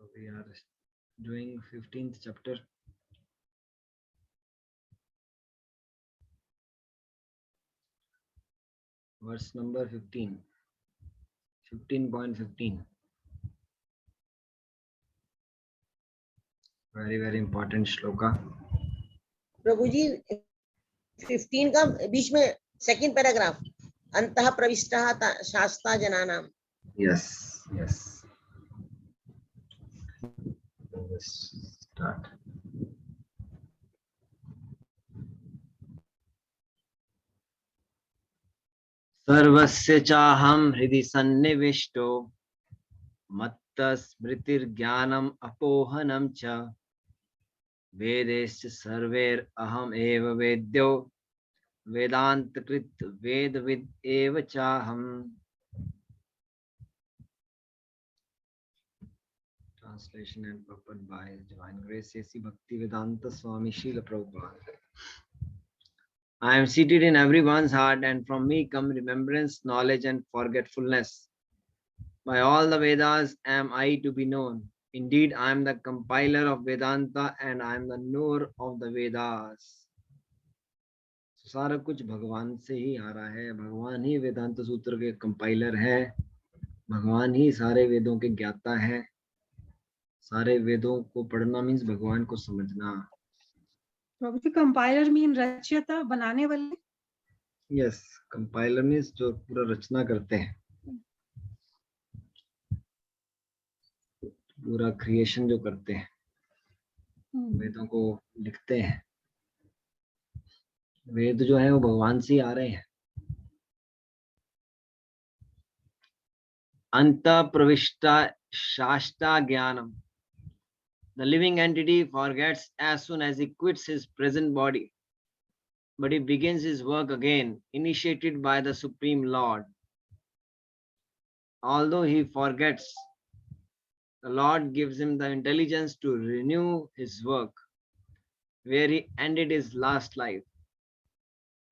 So we are doing 15th chapter. Verse number 15. 15.15. Very important shloka. प्रभु जी 15 का बीच में second paragraph अंतः प्रविष्टः शास्ता जनानाम. Yes. Let's start. सर्वस्य चाहं हृदि सन्निविष्टो मत्तस्मृतिर्ज्ञानम् अपोहनं च वेदैश्च सर्वैरहम् एव वेद्यो वेदान्तकृत वेदविद् एव चाहम्. Translation and purport by His Divine Grace A.C. Bhaktivedanta Swami Srila Prabhupada. I am seated in everyone's heart, and from me come remembrance, knowledge, and forgetfulness. By all the Vedas am I to be known. Indeed, I am the compiler of Vedanta, and I am the knower of the Vedas. सारा कुछ भगवान से ही आ रहा है. भगवान ही वेदांत सूत्र के compiler है. भगवान ही सारे वेदों के ज्ञाता है. सारे वेदों को पढ़ना मीन्स भगवान को समझना. प्रभु जी कंपाइलर मीन रचयिता, बनाने वाले. यस, कंपाइलर मीन्स जो पूरा रचना करते हैं, पूरा क्रिएशन जो करते हैं, वेदों को लिखते हैं. वेद जो है वो भगवान से ही आ रहे हैं. अंत प्रविष्टा शास्ता ज्ञानम. The living entity forgets as soon as he quits his present body, but he begins his work again, initiated by the Supreme Lord. Although he forgets, the Lord gives him the intelligence to renew his work, where he ended his last life.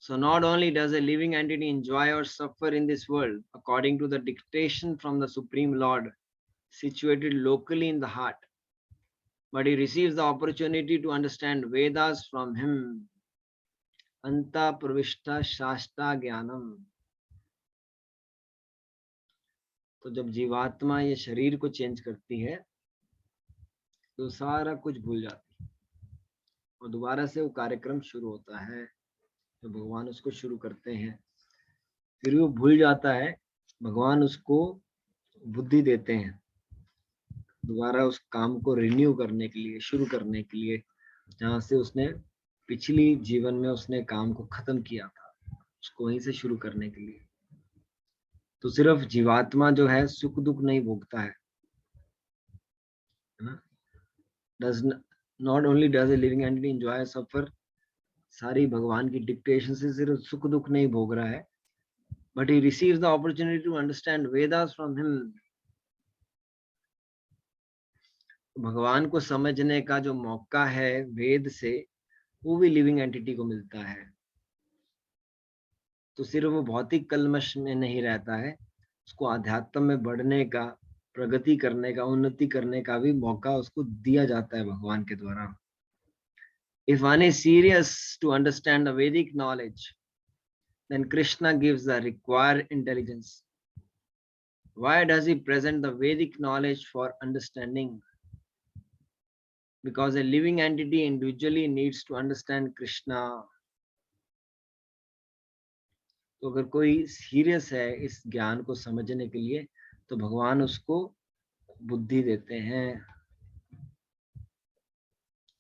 So not only does a living entity enjoy or suffer in this world, according to the dictation from the Supreme Lord, situated locally in the heart, but he receives the opportunity to understand Vedas from him. Anta pravishta shasta jnanam. तो जब जीवात्मा ये शरीर को change करती है तो सारा कुछ भूल जाती है और दोबारा से वो कार्यक्रम शुरू होता है जो भगवान उसको शुरू करते हैं. फिर वो भूल जाता है. भगवान उसको बुद्धि देते हैं दोबारा उस काम को रिन्यू करने के लिए, शुरू करने के लिए, जहाँ से उसने पिछली जीवन में उसने काम को खत्म किया था, उसको वहीं से शुरू करने के लिए. तो सिर्फ जीवात्मा जो है सुख दुख नहीं भोगता है ना. Not only does a living entity enjoy suffer, सारी भगवान की डिक्टेशन से सिर्फ सुख दुख नहीं भोग रहा है, but he receives the opportunity to understand Vedas from him. भगवान को समझने का जो मौका है वेद से, वो भी लिविंग एंटिटी को मिलता है. तो सिर्फ वो भौतिक कल्मश में नहीं रहता है, उसको आध्यात्म में बढ़ने का, प्रगति करने का, उन्नति करने का भी मौका उसको दिया जाता है भगवान के द्वारा. If one is serious to understand the Vedic knowledge, then Krishna gives the required intelligence. Why does he present the Vedic knowledge for understanding? Because a living entity individually needs to understand Krishna. तो अगर कोई serious है इस ज्ञान को समझने के लिए तो भगवान उसको बुद्धि देते हैं.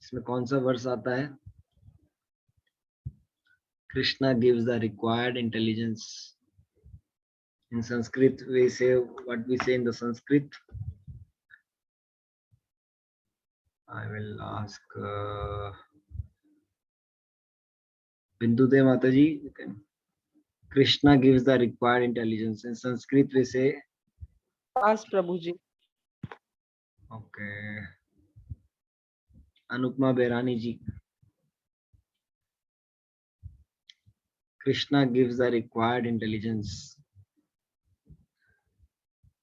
इसमें कौन सा वर्स आता है? Krishna gives the required intelligence. In Sanskrit we say what we say in the Sanskrit. I will ask Bindude Mataji. You can. Krishna gives the required intelligence. In Sanskrit we say. Ask Prabhuji. Okay. Anupma Berani ji. Krishna gives the required intelligence.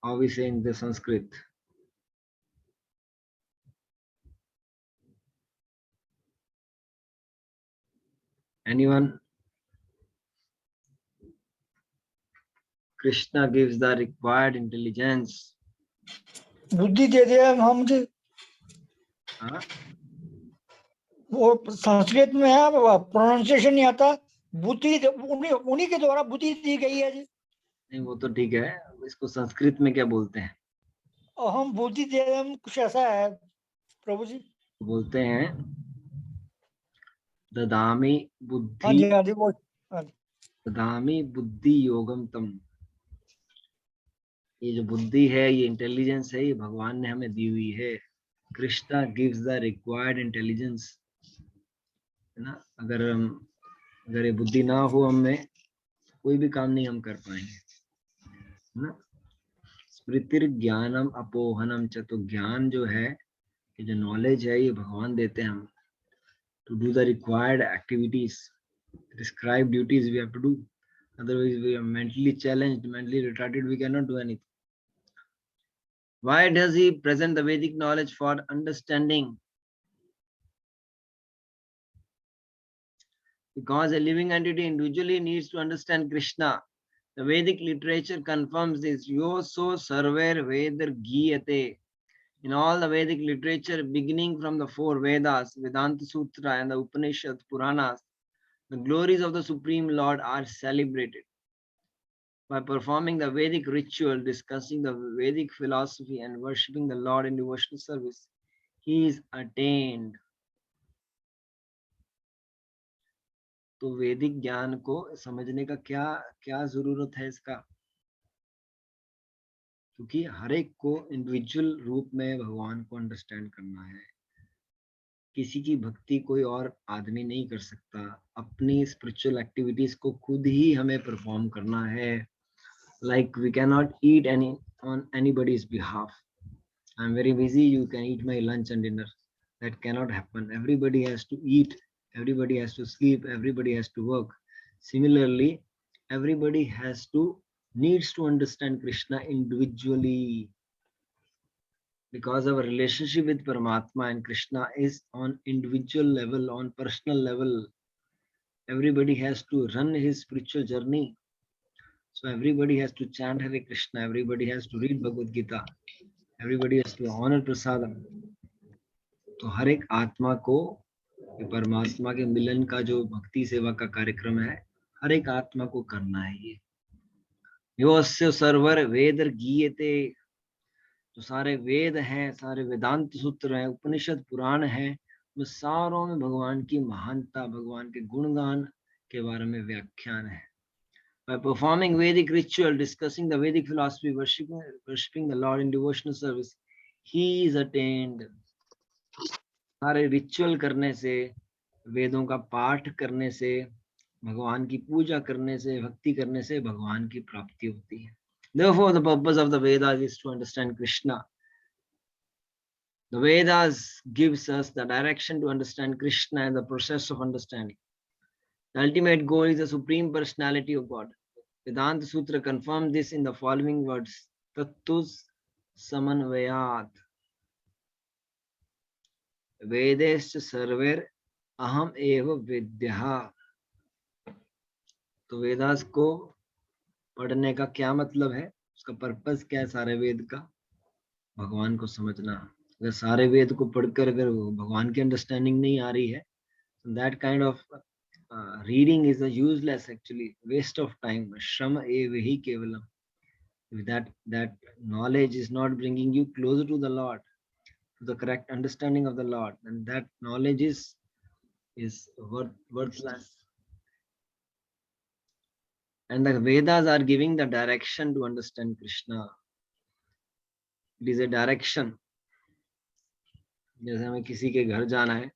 How we say in the Sanskrit? Anyone? Krishna gives the required intelligence. बुद्धि दे दिया हम मुझे, हाँ? वो संस्कृत में है, pronunciation नहीं आता, बुद्धि उन्हीं के द्वारा बुद्धि दी गई है जी। नहीं वो तो ठीक है, इसको संस्कृत में क्या बोलते हैं? हम बुद्धि दे रहे हैं, कुछ ऐसा है प्रभु जी। बोलते हैं ददामी हाँ बुद्धि, जी, हाँ जी, वो हाँ जी। ददामी बुद्धि योगम तम। ये जो बुद्धि है, ये इंटेलिजेंस है, ये भगवान ने हमें दी हुई है। Krishna gives the required intelligence, है ना। अगर ये बुद्धि ना हो हम में, कोई भी काम नहीं हम कर पाएंगे, है ना। स्मृतिर ज्ञानम अपोहनम च, तो ज्ञान जो है, ये जो नॉलेज है, ये भगवान देते हैं हम, to do the required activities, prescribed duties we have to do. Otherwise we are mentally challenged, mentally retarded, we cannot do anything. Why does he present the Vedic knowledge for understanding? Because a living entity individually needs to understand Krishna. The Vedic literature confirms this. Yo so sarver vedar giyate. In all the Vedic literature, beginning from the four Vedas, Vedanta Sutra and the Upanishad Puranas, the glories of the Supreme Lord are celebrated. By performing the Vedic ritual, discussing the Vedic philosophy, and worshipping the Lord in devotional service, he is attained. तो वैदिक ज्ञान को समझने का क्या क्या जरूरत है इसका? क्योंकि हर एक को इंडिविजुअल रूप में भगवान को अंडरस्टैंड करना है। किसी की भक्ति कोई और आदमी नहीं कर सकता। अपनी स्पिरिचुअल एक्टिविटीज को खुद ही हमें परफॉर्म करना है। Like we cannot eat on anybody's behalf. I'm very busy, you can eat my lunch and dinner. That cannot happen. Everybody has to eat, everybody has to sleep, everybody has to work. Similarly, everybody needs to understand Krishna individually, because our relationship with Paramatma and Krishna is on individual level, on personal level. Everybody has to run his spiritual journey. So everybody has to chant Hare Krishna, everybody has to read Bhagavadgita, everybody has to honor prasadam. तो हर एक आत्मा को परमात्मा के मिलन का जो भक्ति सेवा का कार्यक्रम है, हर एक आत्मा को करना है ये। योस्य सर्वर वेदर गीयते, तो सारे वेद हैं, सारे वेदांत सूत्र हैं, उपनिषद पुराण हैं, उन सारों में भगवान की महानता, भगवान के गुणगान के बारे में व्याख्यान है। By performing Vedic ritual, discussing the Vedic philosophy, worshipping the Lord in devotional service, he is attained. सारे रिचुअल करने से, वेदों का पाठ करने से, भगवान की पूजा करने से, भक्ति करने से भगवान की प्राप्ति होती है। Therefore, the purpose of the Vedas is to understand Krishna. The Vedas gives us the direction to understand Krishna and the process of understanding. The ultimate goal is the Supreme Personality of God. Vedanta Sutra confirms this in the following words: Tattus Samanvayat Vedescha Sarver Aham Eva Vidya. तो वेदास को पढ़ने का क्या मतलब है, उसका purpose क्या है? सारे वेद का भगवान को समझना। अगर सारे वेद को पढ़कर अगर भगवान की अंडरस्टैंडिंग नहीं आ रही है, that kind of reading is a useless, actually waste of time. Shrama evahi kevalam. If that knowledge is not bringing you closer to the Lord, to the correct understanding of the Lord, then that knowledge is worthless. And the Vedas are giving the direction to understand Krishna. It is a direction. जैसे हमें किसी के घर जाना है,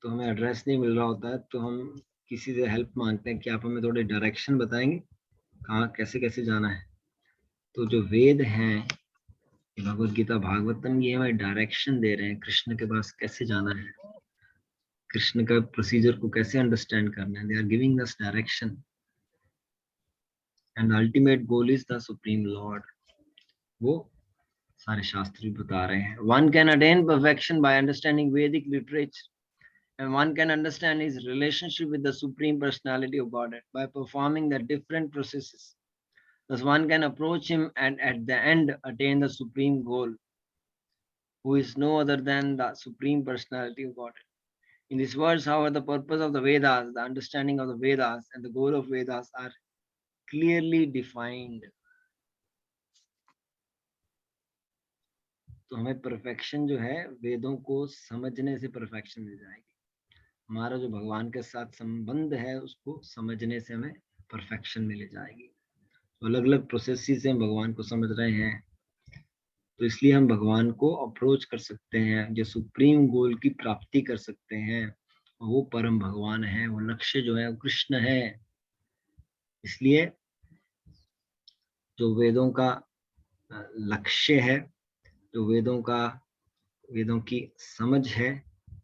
तो हमें address नहीं मिल रहा होता है, तो हम किसी से हेल्प मांगते हैं कि आप हमें थोड़े डायरेक्शन बताएंगे कहाँ कैसे कैसे जाना है। तो जो वेद हैं, भगवद गीता भागवतम, ये हमें डायरेक्शन दे रहे हैं कृष्ण के पास कैसे जाना है, कृष्ण का प्रोसीजर को कैसे अंडरस्टैंड करना है। They are giving us direction and ultimate goal is the supreme lord. वो सारे शास्त्र भी बता रहे हैं। One can attain perfection by understanding Vedic literature and one can understand his relationship with the Supreme Personality of Godhead by performing the different processes. Thus one can approach him and at the end attain the supreme goal, who is no other than the Supreme Personality of Godhead. In these words, however, the purpose of the Vedas, the understanding of the Vedas, and the goal of Vedas are clearly defined. तो हमें perfection जो है वेदों को समझने से perfection मिल जाएगी. हमारा जो भगवान के साथ संबंध है उसको समझने से हमें परफेक्शन मिल जाएगी. तो अलग अलग प्रोसेस से हम भगवान को समझ रहे हैं, तो इसलिए हम भगवान को अप्रोच कर सकते हैं, जो सुप्रीम गोल की प्राप्ति कर सकते हैं. वो परम भगवान है, वो लक्ष्य जो है वो कृष्ण है. इसलिए जो वेदों का लक्ष्य है, जो वेदों की समझ है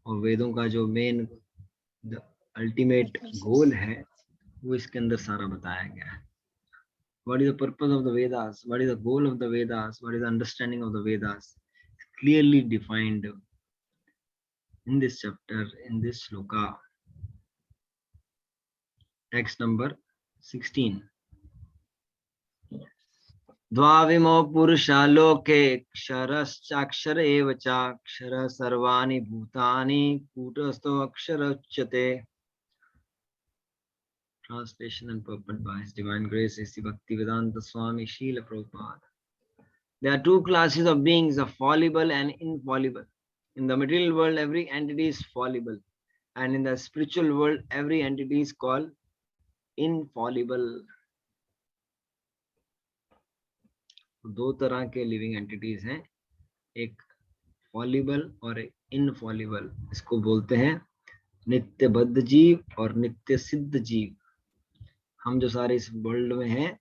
और वेदों का जो मेन अल्टीमेट गोल है, वो इसके अंदर सारा बताया गया है. What is the purpose of the Vedas? What is the goal of the Vedas? What is the understanding of the Vedas? Clearly defined in this chapter, in this shloka. Text number 16. द्वाविमो पुरुषा लोके क्षरश्चाक्षर एव चाक्षर सर्वाणि भूतानि कूटस्थो अक्षर उच्यते. Translation and purport by His Divine Grace is Bhaktivedanta Swami Srila Prabhupada. There are two classes of beings, the fallible and infallible. In the material world, every entity is fallible, and in the spiritual world, every entity is called infallible. दो तरह के living entities हैं, एक fallible और एक Infallible. इसको बोलते हैं नित्यबद्ध जीव और नित्य सिद्ध जीव. हम जो सारे इस वर्ल्ड में हैं,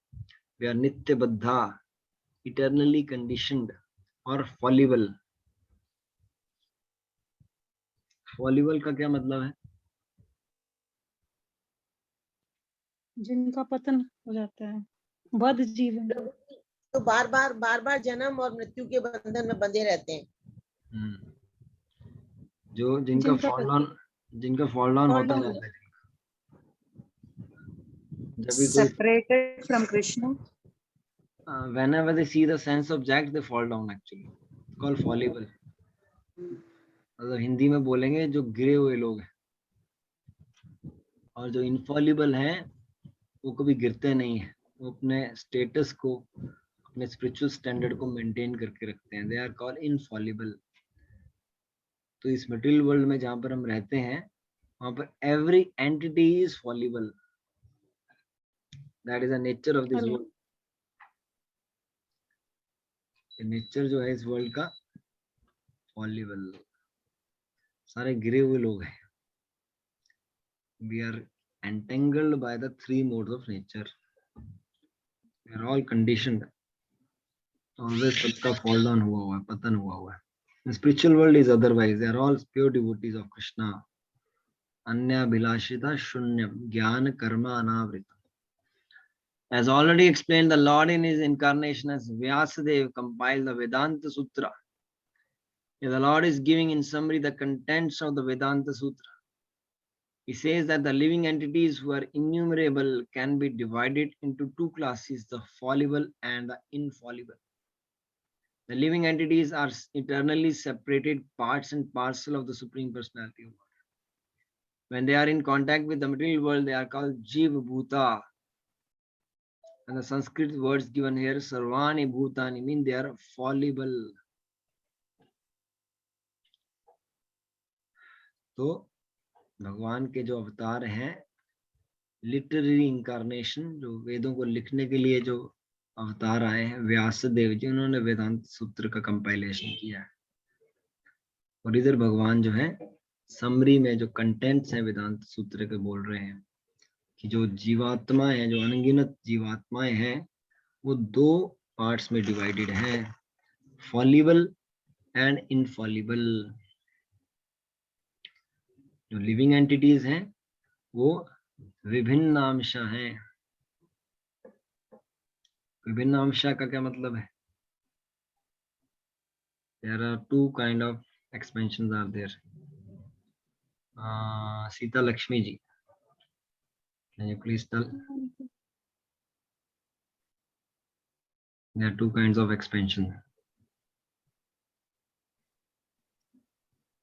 वे आर नित्यबद्धा, इटर्नली कंडीशनड, और फॉलिबल. फॉलिबल का क्या मतलब है? जिनका पतन हो जाता है, बद्ध जीव है. तो बार बार जन्म और मृत्यु के बंधन में बंधे रहते हैं. जो जिनका फॉल डाउन होता रहता है, जब भी कोई separated from Krishna. whenever they see the sense object, they fall down. Actually, it's called fallible. मतलब हिंदी में बोलेंगे जो गिरे हुए लोग हैं, और जो इनफॉलिबल हैं वो कभी गिरते नहीं है. वो अपने स्टेटस को, अपने स्पिरिचुअल स्टैंडर्ड को मेंटेन करके रखते हैं. They are called infallible. तो इस मटेरियल वर्ल्ड में जहाँ पर हम रहते हैं, वहाँ पर every entity is fallible. That is the nature of this world. Nature जो है इस वर्ल्ड का फॉलिबल. सारे गिरे हुए लोग हैं. We are entangled by the three modes of nature. We are all conditioned. Always सबका fall down हुआ हुआ है, पतन हुआ हुआ है. The spiritual world is otherwise. They are all pure devotees of Krishna. Anya Bhilashita Shunyam Jnana Karma Anavrita. As already explained, the Lord in his incarnation as Vyasadeva compiled the Vedanta Sutra. Here the Lord is giving in summary the contents of the Vedanta Sutra. He says that the living entities who are innumerable can be divided into two classes, the fallible and the infallible. The living entities are eternally separated parts and parcel of the Supreme Personality of God. When they are in contact with the material world, they are called Jiva Bhuta. And the Sanskrit words given here, Sarvani Bhutani, mean they are fallible. तो भगवान के जो अवतार हैं, literary incarnation, जो वेदों को लिखने के लिए जो अवतार आए हैं, व्यासदेव जी, उन्होंने वेदांत सूत्र का कंपाइलेशन किया है. और इधर भगवान जो है समरी में जो कंटेंट्स हैं वेदांत सूत्र के बोल रहे हैं कि जो जीवात्माएं हैं, जो अनगिनत जीवात्माएं हैं, वो दो पार्ट्स में डिवाइडेड हैं, फॉलिबल एंड इनफॉलिबल. जो लिविंग एंटिटीज हैं वो विभिन्न अंश हैं. विभिन्न अंश का क्या मतलब है? There are two kind of expansions are there. Sita Lakshmi ji, can you please tell? There are two kinds of expansion.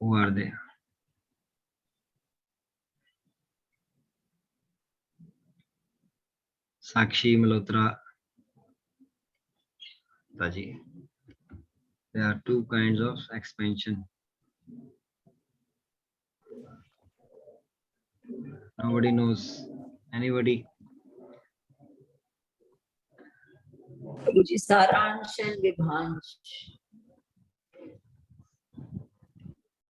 Who are they? Sakshi Malhotra Taji. There are two kinds of expansion. Nobody knows. Anybody? Guruji, सारांश and विभांश.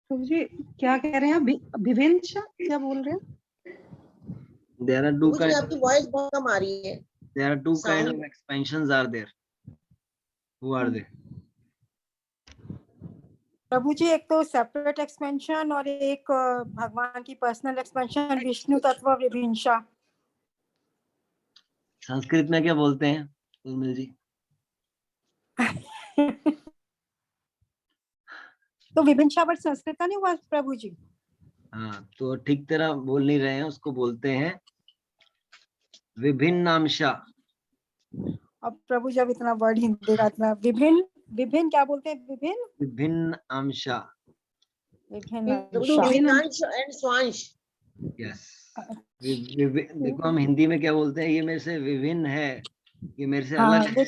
प्रभुजी क्या कह रहे हैं आप? विभिन्न क्या बोल रहे हैं? There are two मुझे kinds. आपकी वॉइस बहुत कम आ रही है. There are two kinds Sound. of expansions are there. Who are they? प्रभु जी, एक तो सेपरेट एक्सपेंशन और एक भगवान की पर्सनल एक्सपेंशन, विष्णु तत्व विभिन्शा. संस्कृत में क्या बोलते हैं उर्मिल जी? तो विभिन्शा वर्ड संस्कृत का नहीं हुआ प्रभु जी? हाँ, तो ठीक तरह बोल नहीं रहे हैं, उसको बोलते हैं विभिन्नांशा. अब प्रभु जब इतना वर्ड हिंदी का इतना विभिन्न विभिन्न क्या बोलते हैं? विभिन्न विभिन्न अंशा. विभिन्नांश एंड स्वांश. यस. देखो हम हिंदी में क्या बोलते हैं, ये मेरे से विभिन्न है, ये मेरे से अलग है.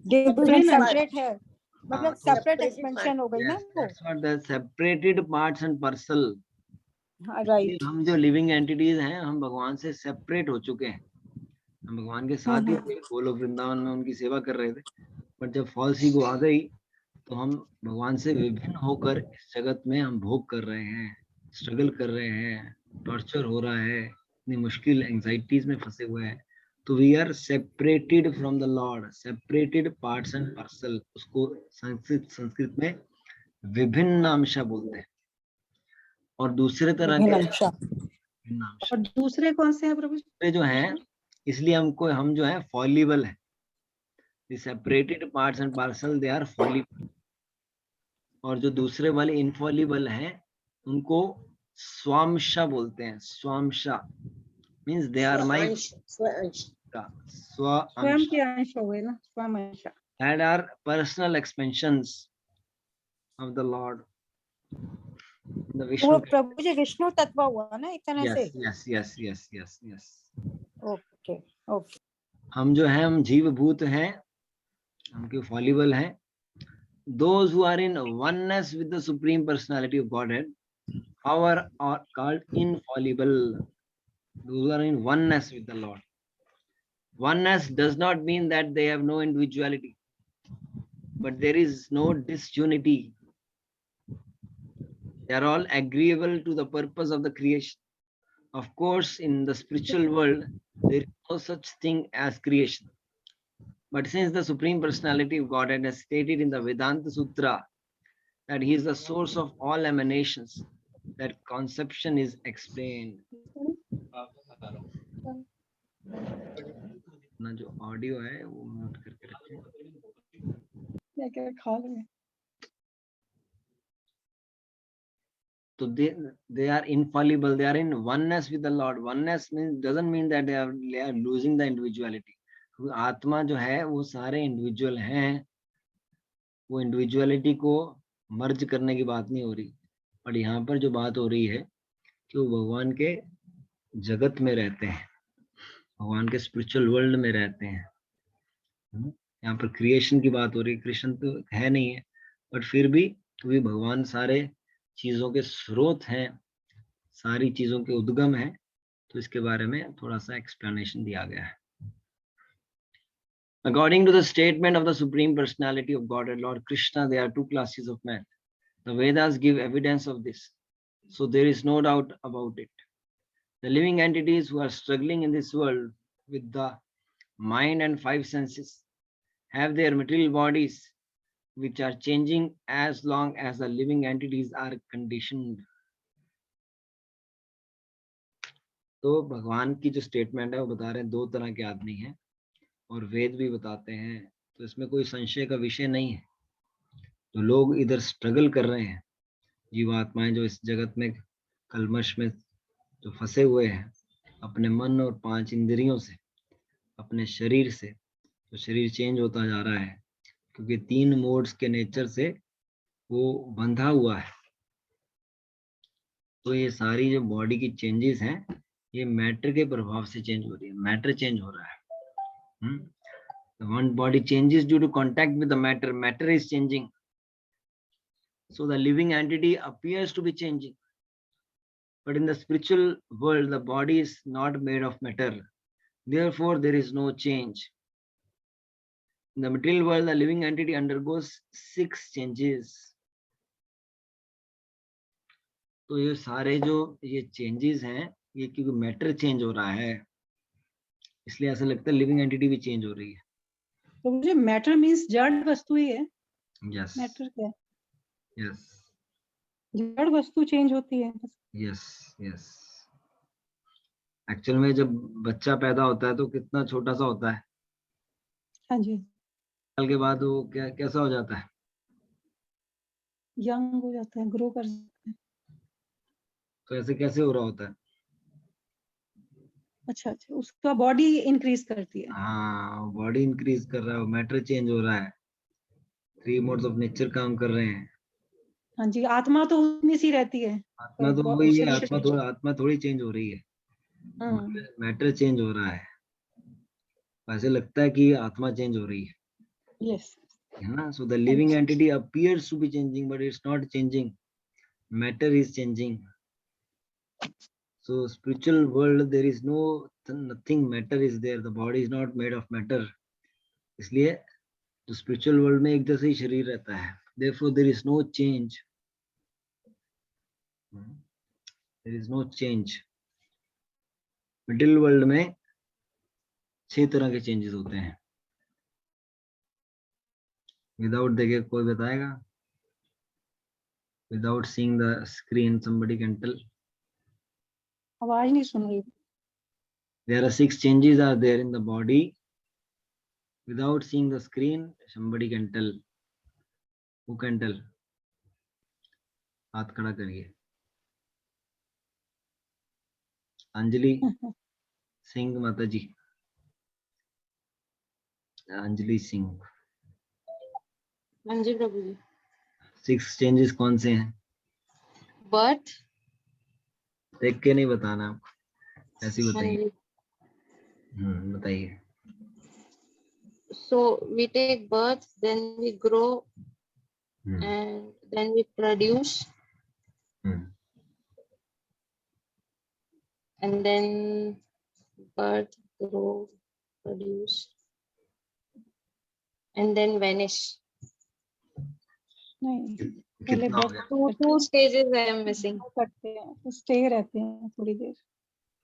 सेपरेट है, मतलब हाँ, तो सेपरेट एक्सपेंशन हो गई ना वो. That's what the separated parts and parcel. Right. हम जो लिविंग एंटिटीज हैं, हम भगवान से सेपरेट हो चुके हैं. हम भगवान के साथ ही थे, गोलोक वृंदावन में उनकी सेवा कर रहे थे, बट जब फॉल्स ईगो आ गई तो हम भगवान से विभिन्न होकर इस जगत में हम भोग कर रहे हैं, स्ट्रगल कर रहे हैं, टॉर्चर हो रहा है, इतनी मुश्किल एंजाइटीज में फंसे हुए हैं. तो we are separated from the lord, separated parts and parcel. उसको संस्कृत में विभिन्न अंश बोलते हैं. और दूसरे तरह के विभिन्न अंश. और दूसरे कौन से हैं प्रभु जी? जो हैं, इसलिए हम जो है फॉलिबल है. The separated parts and parcel they are fallible. और जो दूसरे वाले infallible हैं, उनको स्वांशा बोलते हैं. स्वांशा means they are my स्वयं के अंश हो गए ना, स्वयं अंश. that are personal expansions of the Lord. The वो Vishnu. प्रभु जी विष्णु तत्व हुआ ना एक तरह से. Yes. ओके. हम जो है हम जीव भूत हैं, हम क्यों फॉलिबल हैं. Those who are in oneness with the Supreme Personality of Godhead, are called infallible. Those who are in oneness with the Lord. Oneness does not mean that they have no individuality, but there is no disunity. They are all agreeable to the purpose of the creation. Of course, in the spiritual world, there is no such thing as creation. But since the Supreme Personality of Godhead has stated in the Vedanta Sutra that He is the source of all emanations, that conception is explained. ना जो audio है वो mute करके रखें. क्या खा रहे हैं? So they are infallible. They are in oneness with the Lord. Oneness doesn't mean that they are losing the individuality. आत्मा जो है वो सारे इंडिविजुअल हैं, वो इंडिविजुअलिटी को मर्ज करने की बात नहीं हो रही. पर यहाँ पर जो बात हो रही है कि वो भगवान के जगत में रहते हैं, भगवान के स्पिरिचुअल वर्ल्ड में रहते हैं. यहाँ पर क्रिएशन की बात हो रही है. कृष्ण तो है नहीं है, बट फिर भी भगवान सारे चीजों के स्रोत हैं, सारी चीजों के उद्गम है. तो इसके बारे में थोड़ा सा एक्सप्लेनेशन दिया गया है. According to the statement of the Supreme Personality of Godhead, Lord Krishna, there are two classes of men. The Vedas give evidence of this, so there is no doubt about it. The living entities who are struggling in this world with the mind and five senses have their material bodies which are changing as long as the living entities are conditioned. तो भगवान की जो statement है वो बता रहे हैं दो तरह के आदमी हैं, और वेद भी बताते हैं, तो इसमें कोई संशय का विषय नहीं है. तो लोग इधर स्ट्रगल कर रहे हैं, जीवात्माएं जो इस जगत में कलमश में जो फंसे हुए हैं अपने मन और 5 इंद्रियों से, अपने शरीर से, तो शरीर चेंज होता जा रहा है क्योंकि 3 मोड्स के नेचर से वो बंधा हुआ है। तो ये सारी जो बॉडी की चेंजेस हैं ये मैटर के प्रभाव से चेंज हो रही है, मैटर चेंज हो रहा है। One body changes due to contact with the matter, matter is changing, so the living entity appears to be changing. But in the spiritual world the body is not made of matter, therefore there is no change. In the material world the living entity undergoes 6 changes. तो ये सारे जो ये changes हैं ये क्योंकि matter change हो रहा है इसलिए ऐसा लगता है लिविंग एंटिटी भी चेंज हो रही है। तो मुझे मैटर मीन्स जड़ वस्तु ही है। यस मैटर क्या है? यस जड़ वस्तु चेंज होती है। Yes yes. एक्चुअल में जब बच्चा पैदा होता है तो कितना छोटा सा होता है, हाँ जी, साल के बाद वो कैसा हो जाता है? यंग हो जाता है, ग्रो कर सकते हैं। तो ऐसे कैसे हो रहा होता है? अच्छा अच्छा, उसका बॉडी इंक्रीज करती है। हाँ, बॉडी इंक्रीज कर रहा है, मैटर चेंज हो रहा है, 3 मोड्स ऑफ नेचर काम कर रहे हैं। हाँ जी, आत्मा तो उतनी सी रहती है। आत्मा तो पर वही है, शरीर- आत्मा थोड़ी चेंज हो रही है, हाँ, मैटर चेंज हो रहा है। ऐसे लगता है कि आत्मा चेंज हो रही है, यस। है ना? So the living entity appears to be changing but it's not changing, matter is changing. So spiritual world there is no nothing, matter is there, the body is not made of matter, इसलिए तो spiritual world में एक जैसा ही शरीर रहता है, therefore there is no change, there is no change। material world में 6 तरह के चेंजेस होते हैं। विदाउट देखे कोई बताएगा? Without seeing the screen somebody can tell? आवाज नहीं सुन रही। There are 6 changes are there in the body. Without seeing the screen, somebody can tell. Who can tell? हाथ खड़ा करिए। अंजलि सिंह माता जी, अंजलि सिंह। हाँ जी प्रभु जी। 6 चेंजेस कौन से हैं? बर्थ, देख के नहीं बताना आपको, ऐसे ही हाँ बताइए। जी। बताइए। So we take birth, then we grow, and then we produce, and then birth, grow, produce, and then vanish. नहीं, पहले कितना हो गया? Two stages I am missing. करते हैं, तो स्टे रहते हैं थोड़ी देर,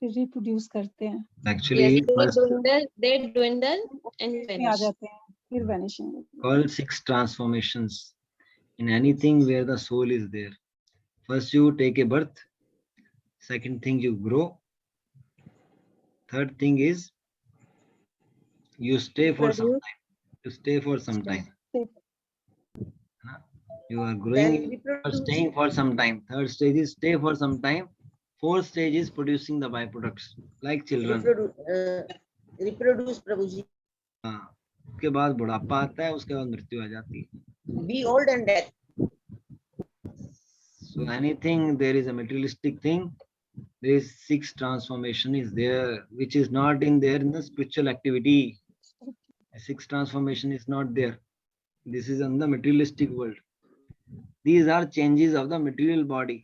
फिर रिप्रोड्यूस करते हैं, Actually, Yes, first they dwindle and में आ vanish. जाते हैं, फिर vanishing. called 6 transformations in anything where the soul is there. First you take a birth, second thing you grow, third thing is you stay for some time. You stay for some time. You are growing, you are staying for some time. Third stage is stay for some time. Fourth stage is producing the byproducts like children. Reproduce प्रभु जी। हाँ, उसके बाद बुढ़ापा आता है, उसके बाद मृत्यु आ जाती है। Be old and death. So anything there is a materialistic thing, there is 6 transformation is there, which is not in there in the spiritual activity. 6 transformation is not there. This is in the materialistic world. These are changes of the material body,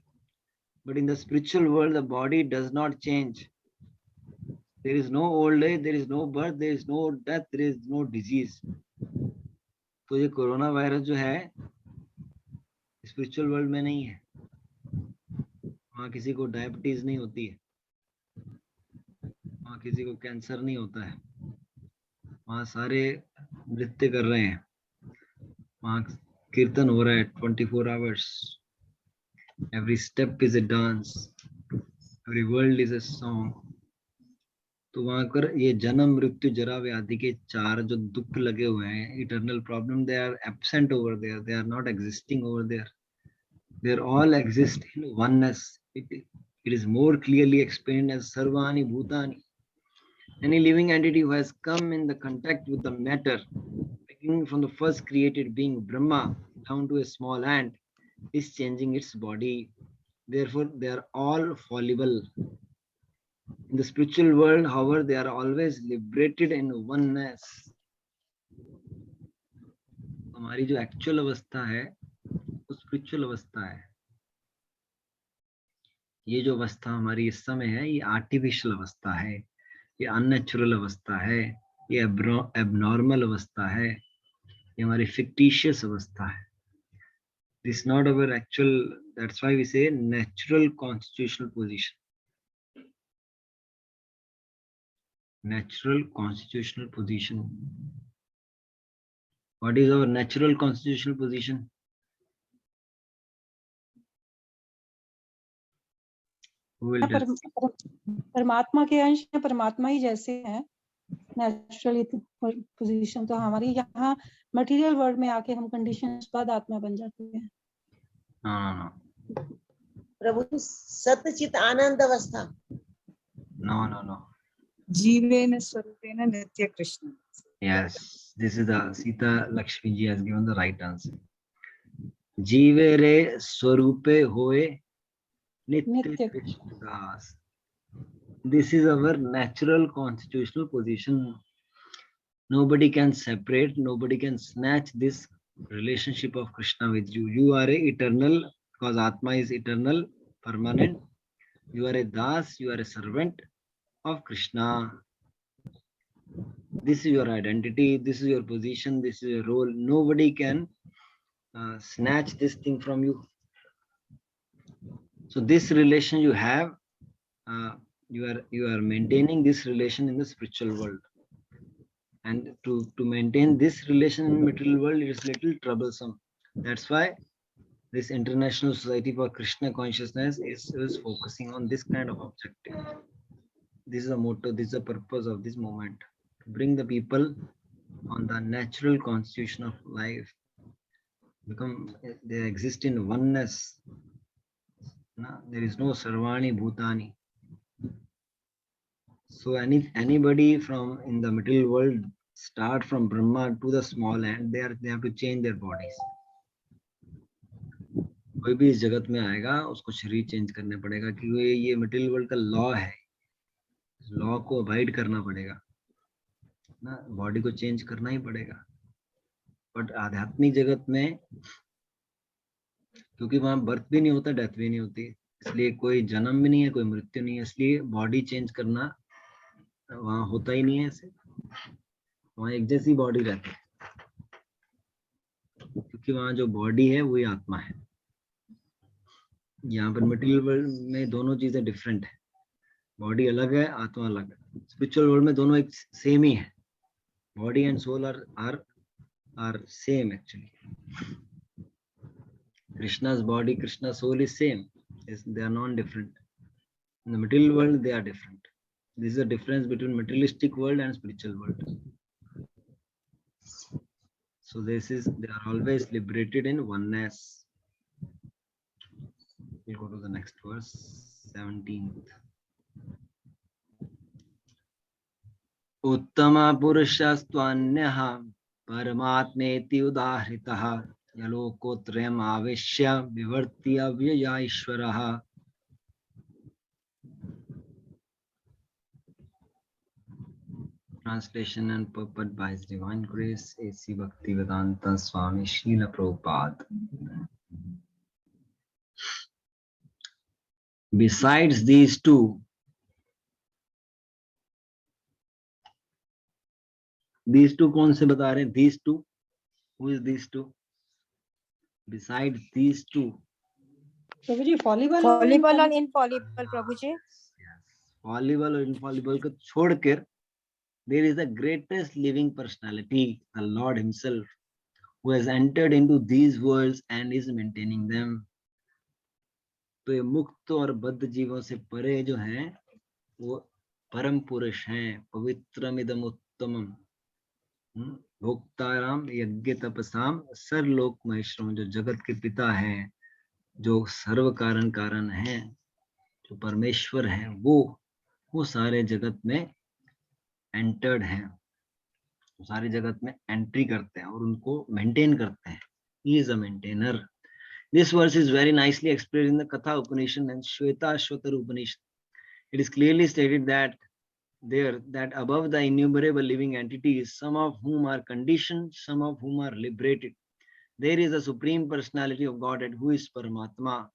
but in the spiritual world the body does not change. There is no old age, there is no birth, there is no death, there is no disease. तो ये corona virus जो है spiritual world में नहीं है, वहाँ किसी को डायबिटीज नहीं होती है, वहाँ किसी को कैंसर नहीं होता है, वहाँ सारे नृत्य कर रहे हैं, वहाँ कीर्तन हो रहा है 24 hours, every step is a dance, every world is a song. तो वहाँ कर ये जन्म मृत्यु जरा व्याधि के 4 जो दुख लगे हुए हैं, eternal problem, they are absent over there, they are not existing over there, they all exist in oneness. It is more clearly explained as Sarvani Bhutani. Any living entity who has come in the contact with the matter, beginning from the first created being Brahma down to a small ant, is changing its body. Therefore, they are all fallible. In the spiritual world, however, they are always liberated in oneness. हमारी जो actual अवस्था है वो spiritual अवस्था है. ये जो अवस्था हमारी इस समय है ये आर्टिफिशियल अवस्था है, ये अननेचुरल अवस्था है, ये एबनॉर्मल अवस्था है, ये हमारी फिक्टिशियस अवस्था है. This is not our actual, that's why we say natural constitutional position. Natural constitutional position. What is our natural constitutional position? Who will tell? परमात्मा के अंश है, परमात्मा ही जैसे हैं नेचुरली पोजीशन. तो हमारी यहाँ मटेरियल वर्ल्ड में आके हम कंडीशंस बाद आत्मा बन जाते हैं. No. प्रभु जी सतचित आनंद अवस्था. No. जीवेन स्वरूपेन नित्य Krishna. Yes, this is the Sita Lakshmi ji has given the right answer. Jive re swarupe hoye nitya Krishna das. This is our natural constitutional position. Nobody can separate, nobody can snatch this relationship of Krishna with you. You are a eternal, because Atma is eternal, permanent. You are a das, you are a servant of Krishna. This is your identity, this is your position, this is your role. Nobody can snatch this thing from you. So this relation you have, you are maintaining this relation in the spiritual world. And to maintain this relation in the material world, it is little troublesome. That's why this International Society for Krishna Consciousness is focusing on this kind of objective. This is the motto, this is the purpose of this movement. To bring the people on the natural constitution of life. They exist in oneness. There is no Sarvani Bhutani. So anybody from in the material world, start from Brahma to the small ant, they have to change their bodies. कोई भी इस जगत में आएगा उसको शरीर change करने पड़ेगा क्योंकि ये मटेरियल वर्ल्ड का लॉ है. लॉ को अवॉइड करना पड़ेगा ना, बॉडी को चेंज करना ही पड़ेगा. बट आध्यात्मिक जगत में क्योंकि वहां बर्थ भी नहीं होता, डेथ भी नहीं होती, इसलिए कोई जन्म भी नहीं है, कोई मृत्यु नहीं है, इसलिए बॉडी चेंज करना वहां होता ही नहीं है. ऐसे वहां एक जैसी बॉडी रहती है क्योंकि वहां जो बॉडी है वही आत्मा है. यहाँ पर मटेरियल वर्ल्ड में दोनों चीजें डिफरेंट है, बॉडी अलग है, आत्मा अलग है. स्पिरिचुअल वर्ल्ड में दोनों एक सेम ही है. Body and soul are same actually. Krishna's body, Krishna's soul is same. They are non-different. In the material world, they are different. This is the difference between materialistic world and spiritual world. So they are always liberated in oneness. We'll go to the next verse, 17th. Uttama purushastvanyah paramatmeti udahritaha yalokotrayam aveshya vivartya vyaya ishvaraha. Translation and purport by His Divine Grace, A.C. Bhaktivedanta Swami Srila Prabhupada. Besides these two, कौन से बता रहे हैं? These two, who is these two? Besides these two, Prabhu ji fallible और infallible प्रभु जी. fallible और infallible को छोड़कर there is the greatest living personality, the Lord Himself, who has entered into these worlds and is maintaining them. तो ये मुक्त और बद्ध जीवों से परे जो हैं वो परम पुरुष हैं. पवित्रमिदम उत्तमम भोक्ताराम यज्ञ तपसाम सर्वलोक महेश्वरम, जो जगत के पिता हैं, जो सर्व कारण हैं, जो परमेश्वर है वो सारे जगत में एंटर्ड हैं, सारे जगत में एंट्री करते हैं और उनको मेंटेन करते हैं. He is a maintainer. This verse is very nicely expressed in the Katha Upanishad and Shvetashvatar Upanishad. It is clearly stated that above the innumerable living entities, some of whom are conditioned, some of whom are liberated, there is a supreme personality of Godhead who is Paramatma.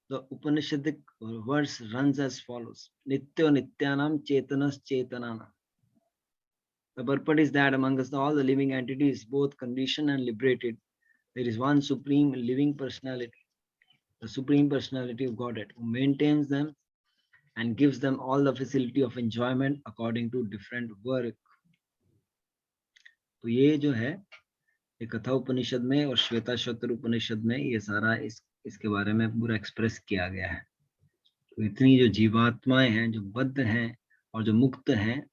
The Upanishadic verse runs as follows: Nityo Nityanam Chetanas Chetananam. The purport is that amongst all the living entities, both conditioned and liberated, there is one supreme living personality, the supreme personality of Godhead, who maintains them and gives them all the facility of enjoyment according to different work. तो ये जो है ये कथा उपनिषद में और श्वेताश्वतर उपनिषद में ये सारा इसके बारे में पूरा एक्सप्रेस किया गया है. तो इतनी जो जीवात्माएं हैं, जो बद्ध हैं और जो मुक्त हैं,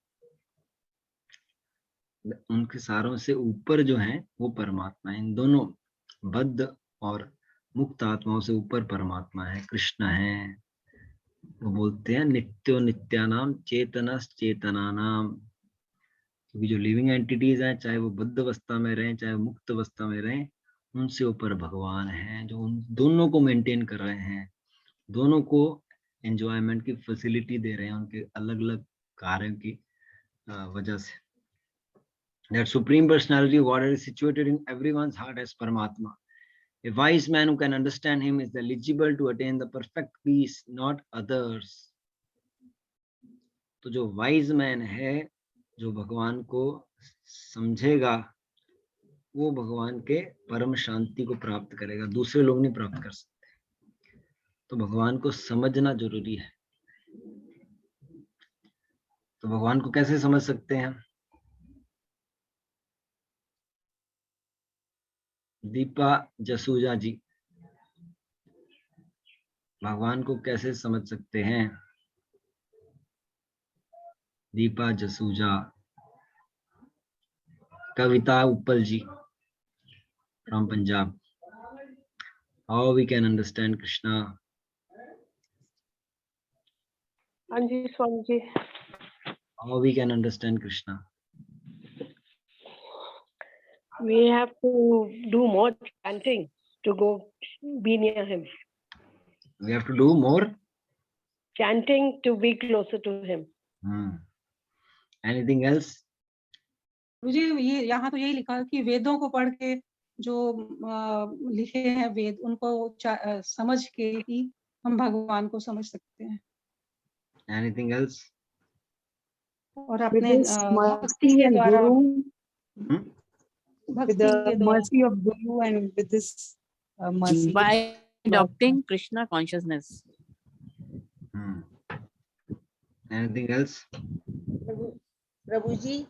उनके सारों से ऊपर जो है वो परमात्मा है. इन दोनों बद्ध और मुक्त आत्माओं से ऊपर परमात्मा है, कृष्ण है. वो बोलते हैं नित्यो नित्यानाम चेतनस चेतनानाम, क्योंकि जो लिविंग एंटिटीज हैं, चाहे वो बद्ध अवस्था में रहें चाहे मुक्त अवस्था में रहें, उनसे ऊपर भगवान हैं जो उन दोनों को मेंटेन कर रहे हैं, दोनों को एंजॉयमेंट की फैसिलिटी दे रहे हैं उनके अलग अलग कार्यों की वजह से. That supreme personality of Godhead is situated in everyone's heart as Paramatma. A wise man who can understand him is eligible to attain the perfect peace, not others. तो जो वाइज मैन है, जो भगवान को समझेगा, वो भगवान के परम शांति को प्राप्त करेगा, दूसरे लोग नहीं प्राप्त कर सकते. तो भगवान को समझना जरूरी है. तो भगवान को कैसे समझ सकते हैं? दीपा जसूजा जी, भगवान को कैसे समझ सकते हैं? दीपा जसूजा. कविता उपल जी from Punjab. How we can understand Krishna? Anji Swamiji. How we can understand Krishna? We have to do more chanting to go be near him. We have to do more chanting to be closer to him. Anything else? मुझे ये यहाँ तो यही लिखा कि वेदों को पढ़ के जो लिखे हैं वेद, उनको समझ के ही हम भगवान को समझ सकते हैं. Anything else? और अपने भक्ति के द्वारा, with the mercy of Guru and with this mercy, by adopting Krishna consciousness. Anything else? Prabhuji,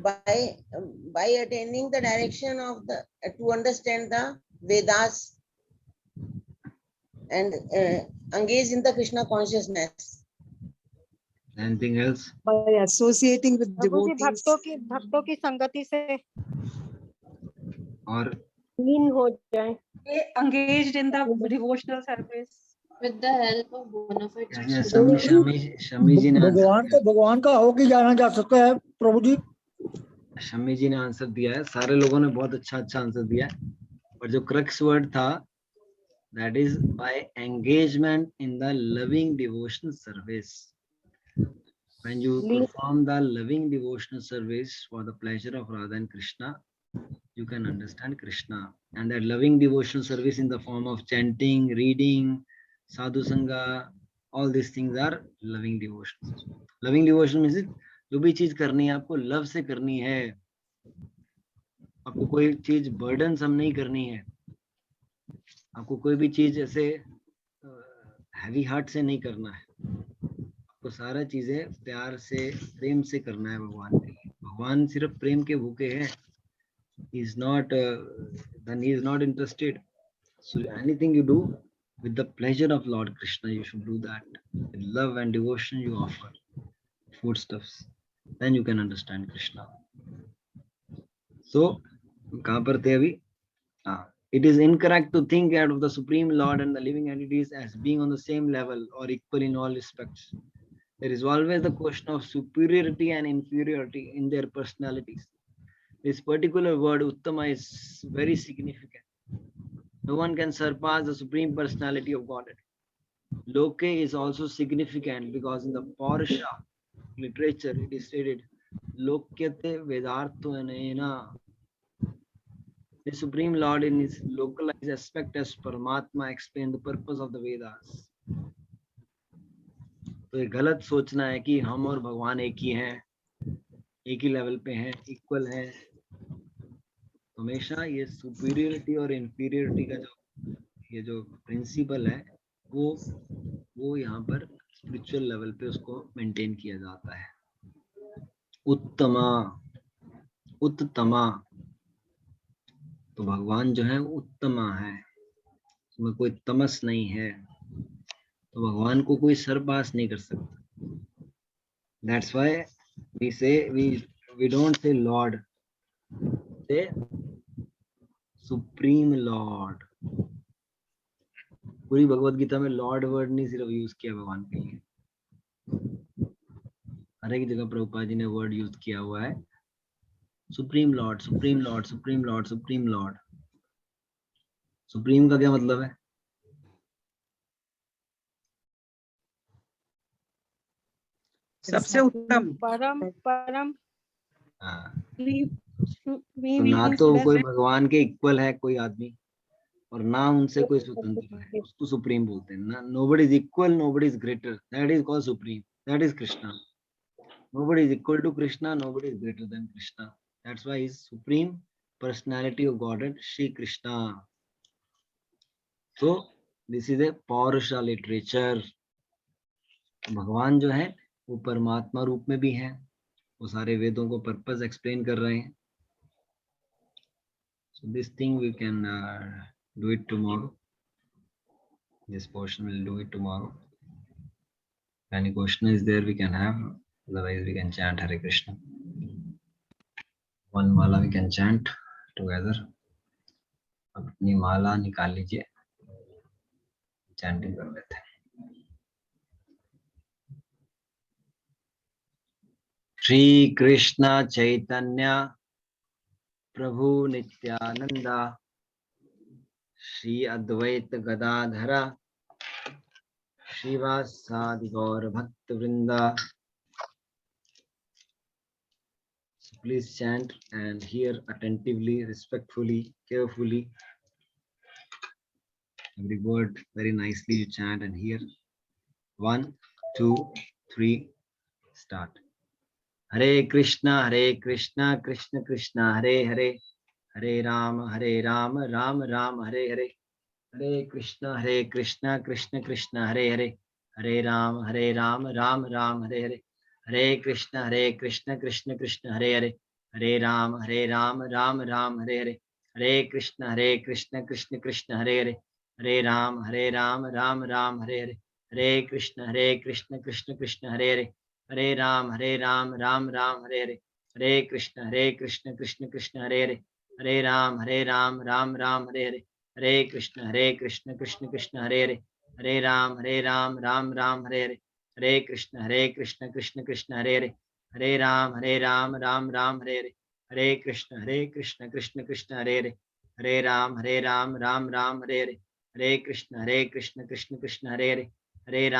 by attaining the direction of the to understand the Vedas and engage in the Krishna consciousness. Anything else? by associating with devotees, भक्तों की संगति से और लीन हो जाए. engaged in the devotional service. With the help of bona fide Shami जी ने भगवान का होके जाना जा सकता है. प्रभु जी, शमी जी ने आंसर दिया है. सारे लोगों ने बहुत अच्छा आंसर दिया है, और जो क्रक्स वर्ड था, that is by engagement in the loving devotional service. When you perform the loving devotional service for the pleasure of Radha and Krishna, you can understand Krishna. And that loving devotional service in the form of chanting, reading, sadhu sangha, all these things are loving devotion. Loving devotion means जो भी चीज करनी है आपको love से करनी है. आपको कोई चीज बर्डन सम नहीं करनी है. आपको कोई भी चीज ऐसे हैवी हार्ट से नहीं करना है. आपको सारा चीजें प्यार से, प्रेम से करना है भगवान के लिए. भगवान सिर्फ प्रेम के भूखे हैं. He is not then he is not interested. So anything you do with the pleasure of Lord Krishna, you should do that. With love and devotion you offer foodstuffs. Then you can understand Krishna. So कहाँ पर थे अभी? It is incorrect to think of the Supreme Lord and the living entities as being on the same level or equal in all respects. There is always the question of superiority and inferiority in their personalities. This particular word Uttama is very significant. No one can surpass the Supreme Personality of Godhead. Loke is also significant because in the Parsha literature it is stated Lokyate Vedartvanena. The Supreme Lord in his localized aspect as Paramatma explained the purpose of the Vedas. तो ये गलत सोचना है कि हम और भगवान एक ही हैं, एक ही लेवल पे हैं, इक्वल हैं। हमेशा ये सुपीरियरिटी और इंफीरियरिटी का जो प्रिंसिपल है वो यहाँ पर स्पिरिचुअल लेवल पे उसको मेंटेन किया जाता है। उत्तमा, उत्तमा, तो भगवान जो है उत्तमा है, उसमें कोई तमस नहीं है, तो भगवान को कोई सरपास नहीं कर सकता। That's why we say we don't say Lord, say Supreme Lord. पूरी भगवद गीता में लॉर्ड वर्ड नहीं सिर्फ यूज किया भगवान के लिए, हर एक जगह प्रभुपाद जी ने वर्ड यूज किया हुआ है supreme Lord, supreme Lord, supreme Lord, supreme Lord. Supreme का क्या मतलब है? सबसे उत्तम, परम, परम। तो ना तो कोई भगवान के इक्वल है कोई आदमी और ना उनसे कोई स्वतंत्र है, उसको सुप्रीम बोलते हैं ना। Nobody is equal, nobody is greater, that is called supreme, that is Krishna. Nobody is equal to Krishna, nobody is greater than Krishna. That's why he is Supreme Personality of Godhead, Shri Krishna. So this is a Paurusha literature. भगवान जो है वो परमात्मा रूप में भी है, वो सारे वेदों को पर्पस एक्सप्लेन कर रहे हैं। So this thing we can do it tomorrow. This portion we'll do it tomorrow. If any question is there, we can have. Otherwise, we can chant Hare Krishna. One mala we can chant together. अपनी माला निकाल लीजिए, chanting कर लेते हैं। श्री कृष्ण चैतन्य प्रभु नित्यानंदा श्री अद्वैत गदाधर श्रीवासादि गौर भक्त वृंदा। Please chant and hear attentively, respectfully, carefully. Every word very nicely you chant and hear. 1, 2, 3, start. Hare Krishna, Krishna Krishna, Hare Hare, Hare Rama, Rama Rama, Hare Hare. Hare Krishna, Krishna Krishna, Hare Hare, Hare Rama, Rama Rama, Hare Hare. Hare Krishna, Krishna Krishna, Hare Hare, Hare Rama, Rama Rama, Hare Hare. Hare Krishna, Krishna Krishna, Hare Hare, Hare Rama, Rama Rama, Hare Hare. Hare Krishna, Krishna Krishna, Hare Hare, Hare Rama, Rama Rama, Hare Hare. Hare Krishna, Krishna Krishna, Hare Hare, Hare Rama, Rama Rama, Hare Hare. Hare Krishna, Krishna Krishna, Hare Hare, Hare Rama, Rama Rama, Hare Hare. Hare Krishna, Krishna Krishna, Hare Hare, Hare Rama, Rama Rama, Hare Hare. Hare Krishna, Krishna Krishna, Hare Hare, Hare Rama, Rama Rama, Hare Hare. Hare Krishna, Krishna Krishna, Hare Hare, Hare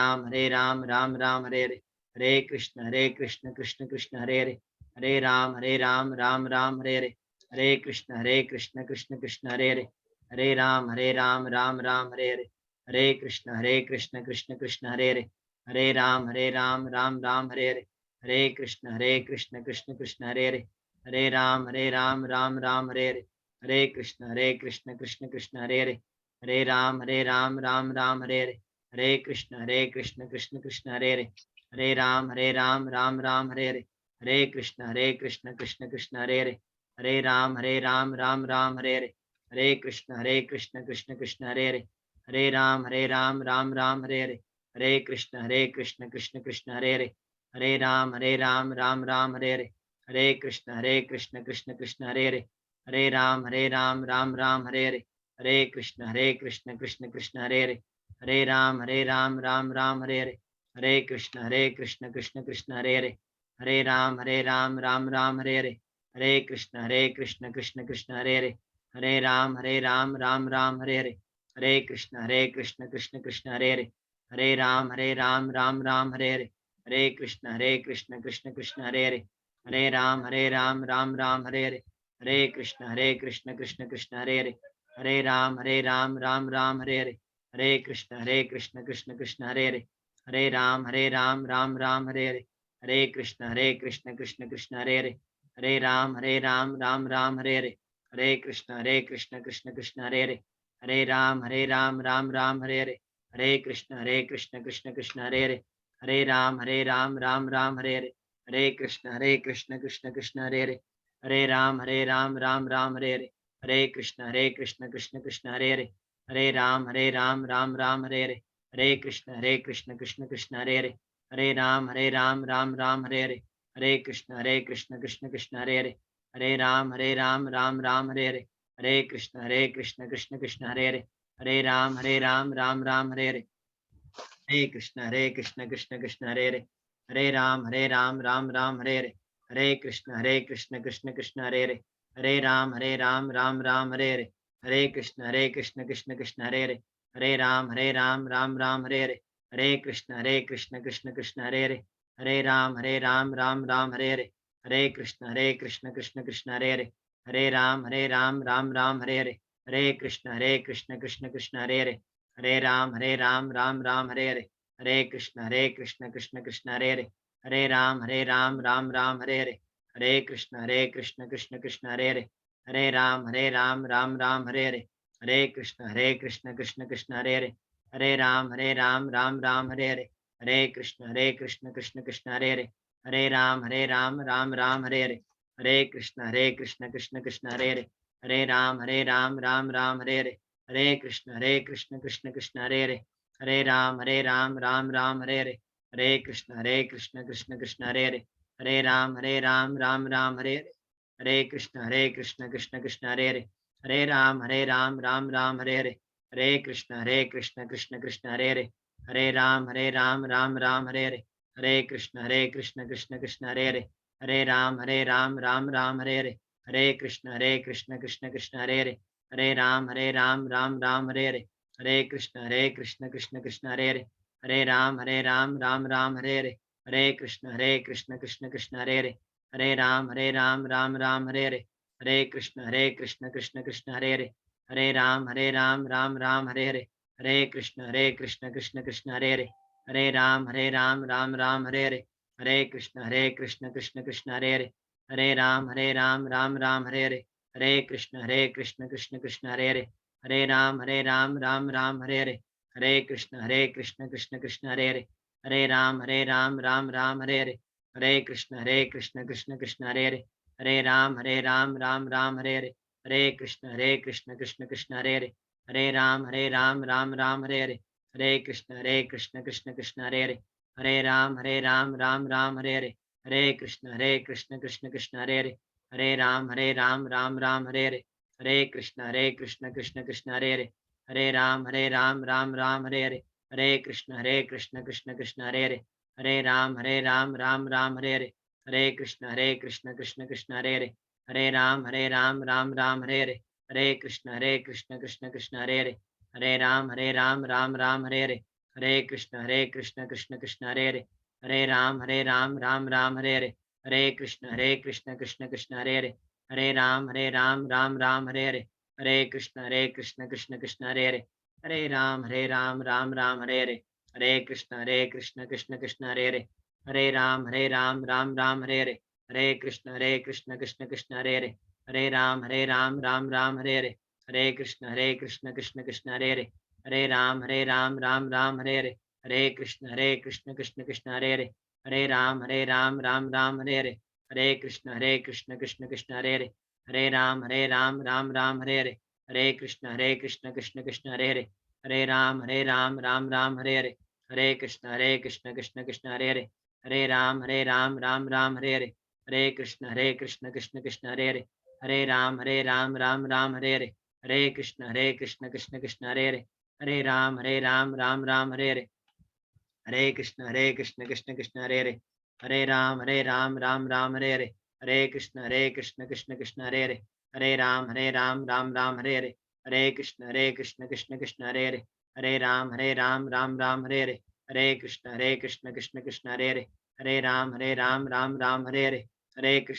Rama, Rama Rama, Hare Hare. Hare Krishna, Krishna Krishna, Hare Hare, Hare Rama, Rama Rama, Hare Hare. Hare Krishna, Krishna Krishna, Hare Hare, Hare Rama, Rama Rama, Hare Hare. Hare Krishna, Krishna Krishna, Hare Hare, Hare Rama, Rama Rama, Hare Hare. Hare Krishna, Krishna Krishna, Hare Hare, Hare Rama, Rama Rama, Hare Hare. Hare Krishna, Krishna Krishna, Hare Hare, Hare Rama, Rama Rama, Hare Hare. Hare Krishna, Krishna Krishna, Hare Hare, Hare Rama, Rama Rama, Hare Hare. Hare Krishna, Krishna Krishna, Hare Hare, Hare Rama, Rama Rama, Hare Hare. Hare Krishna, Krishna Krishna, Hare Hare, Hare Rama, Rama Rama, Hare Hare. Hare Krishna, Krishna Krishna, Hare Hare, Hare Rama, Rama Rama, Hare Hare. Hare Krishna, Krishna Krishna, Hare Hare, Hare Rama, Rama Rama, Hare Hare. हरे कृष्ण कृष्ण कृष्ण हरे हरे, हरे राम राम राम हरे हरे, हरे कृष्ण कृष्ण कृष्ण हरे हरे, हरे राम राम राम हरे हरे, हरे कृष्ण कृष्ण कृष्ण हरे हरे, हरे राम राम राम हरे हरे, हरे कृष्ण कृष्ण कृष्ण हरे हरे, हरे राम राम राम हरे हरे, हरे कृष्ण कृष्ण कृष्ण हरे हरे, हरे राम राम राम हरे हरे, हरे कृष्ण कृष्ण कृष्ण हरे हरे, हरे राम राम राम हरे हरे, हरे कृष्ण कृष्ण कृष्ण हरे हरे, हरे राम राम राम हरे हरे, हरे कृष्ण कृष्ण कृष्ण हरे हरे, हरे राम राम राम हरे हरे, हरे कृष्ण कृष्ण कृष्ण हरे हरे, हरे राम राम राम हरे हरे, हरे कृष्ण कृष्ण कृष्ण हरे हरे, हरे राम राम राम हरे हरे, हरे कृष्ण कृष्ण कृष्ण हरे हरे, हरे राम राम राम हरे हरे, हरे कृष्ण कृष्ण कृष्ण हरे हरे, हरे राम राम राम हरे हरे, हरे कृष्ण कृष्ण कृष्ण हरे हरे, हरे राम राम राम हरे हरे, हरे कृष्ण कृष्ण कृष्ण हरे हरे, हरे राम राम राम हरे हरे, हरे कृष्ण कृष्ण कृष्ण हरे हरे, हरे राम राम राम हरे हरे, हरे कृष्ण कृष्ण कृष्ण हरे हरे, हरे राम राम राम हरे हरे, हरे कृष्ण कृष्ण कृष्ण हरे हरे, हरे राम राम राम हरे हरे, हरे कृष्ण कृष्ण कृष्ण हरे हरे, हरे राम राम राम हरे हरे, हरे कृष्ण कृष्ण कृष्ण हरे हरे, हरे राम राम राम हरे हरे, हरे कृष्ण कृष्ण कृष्ण हरे हरे, हरे राम राम राम हरे हरे, हरे कृष्ण कृष्ण कृष्ण हरे हरे, हरे राम राम राम हरे हरे, हरे कृष्ण कृष्ण कृष्ण हरे हरे, हरे राम राम राम हरे हरे, हरे कृष्ण कृष्ण कृष्ण हरे हरे, हरे राम राम राम हरे हरे, हरे कृष्ण कृष्ण कृष्ण हरे हरे, हरे राम राम राम हरे हरे, हरे कृष्ण कृष्ण कृष्ण हरे हरे, हरे राम राम राम हरे हरे, हरे कृष्ण कृष्ण कृष्ण हरे हरे, हरे राम राम राम हरे हरे, हरे कृष्ण कृष्ण कृष्ण हरे हरे, हरे राम राम राम हरे हरे, हरे कृष्ण कृष्ण कृष्ण हरे हरे, हरे राम राम राम हरे हरे, हरे कृष्ण कृष्ण कृष्ण हरे हरे, हरे राम राम राम हरे हरे, हरे कृष्ण कृष्ण कृष्ण हरे हरे, हरे राम राम राम हरे हरे, हरे कृष्ण कृष्ण कृष्ण हरे हरे, हरे राम राम राम हरे हरे, हरे कृष्ण कृष्ण कृष्ण हरे हरे, हरे राम राम राम हरे हरे, हरे कृष्ण कृष्ण कृष्ण हरे हरे, हरे राम राम राम हरे हरे, हरे कृष्ण कृष्ण कृष्ण हरे हरे, हरे राम राम राम हरे हरे, हरे कृष्ण कृष्ण कृष्ण हरे हरे, हरे राम राम राम हरे हरे, हरे कृष्ण कृष्ण कृष्ण हरे हरे, हरे राम राम राम हरे हरे, हरे कृष्ण कृष्ण कृष्ण हरे हरे, हरे राम राम राम हरे हरे, हरे कृष्ण कृष्ण कृष्ण हरे हरे, हरे राम राम राम हरे हरे, हरे कृष्ण कृष्ण कृष्ण हरे हरे, हरे राम राम राम हरे हरे, हरे कृष्ण कृष्ण कृष्ण हरे हरे, हरे राम राम राम हरे हरे, हरे कृष्ण कृष्ण कृष्ण हरे हरे, हरे राम राम हरे हरे, हरे कृष्ण कृष्ण कृष्ण हरे हरे, हरे राम राम राम हरे हरे, हरे कृष्ण कृष्ण कृष्ण हरे हरे, हरे राम राम राम हरे हरे, हरे कृष्ण कृष्ण कृष्ण हरे हरे, हरे राम राम राम हरे हरे, हरे कृष्ण कृष्ण कृष्ण हरे हरे, हरे राम राम राम हरे हरे, हरे कृष्ण कृष्ण कृष्ण हरे हरे, हरे राम राम राम हरे हरे, हरे कृष्ण कृष्ण कृष्ण हरे हरे, हरे राम राम राम हरे हरे, हरे कृष्ण कृष्ण कृष्ण हरे हरे, हरे राम राम राम हरे हरे, हरे कृष्ण कृष्ण कृष्ण हरे हरे, हरे राम राम राम हरे हरे, हरे कृष्ण कृष्ण कृष्ण हरे हरे, हरे राम राम राम हरे हरे, हरे कृष्ण कृष्ण कृष्ण हरे हरे, हरे राम राम राम हरे हरे, हरे कृष्ण कृष्ण कृष्ण हरे हरे, हरे राम राम राम हरे हरे, हरे कृष्ण कृष्ण कृष्ण हरे हरे, हरे राम राम राम हरे हरे, हरे कृष्ण कृष्ण कृष्ण हरे हरे, हरे राम राम राम हरे हरे, हरे कृष्ण कृष्ण कृष्ण हरे हरे, हरे राम राम राम हरे हरे, हरे कृष्ण कृष्ण कृष्ण हरे हरे, हरे राम राम राम हरे हरे, हरे कृष्ण कृष्ण कृष्ण हरे हरे, हरे राम राम राम हरे हरे, हरे कृष्ण कृष्ण कृष्ण हरे हरे, हरे राम राम राम हरे हरे, हरे कृष्ण कृष्ण कृष्ण हरे हरे, हरे राम राम राम हरे हरे, हरे कृष्ण कृष्ण कृष्ण हरे हरे, हरे राम राम राम हरे हरे, हरे कृष्ण कृष्ण कृष्ण हरे हरे, हरे राम राम हरे हरे, हरे कृष्ण कृष्ण कृष्ण हरे हरे, हरे राम राम हरे हरे, हरे कृष्ण कृष्ण कृष्ण हरे हरे, हरे राम राम हरे हरे,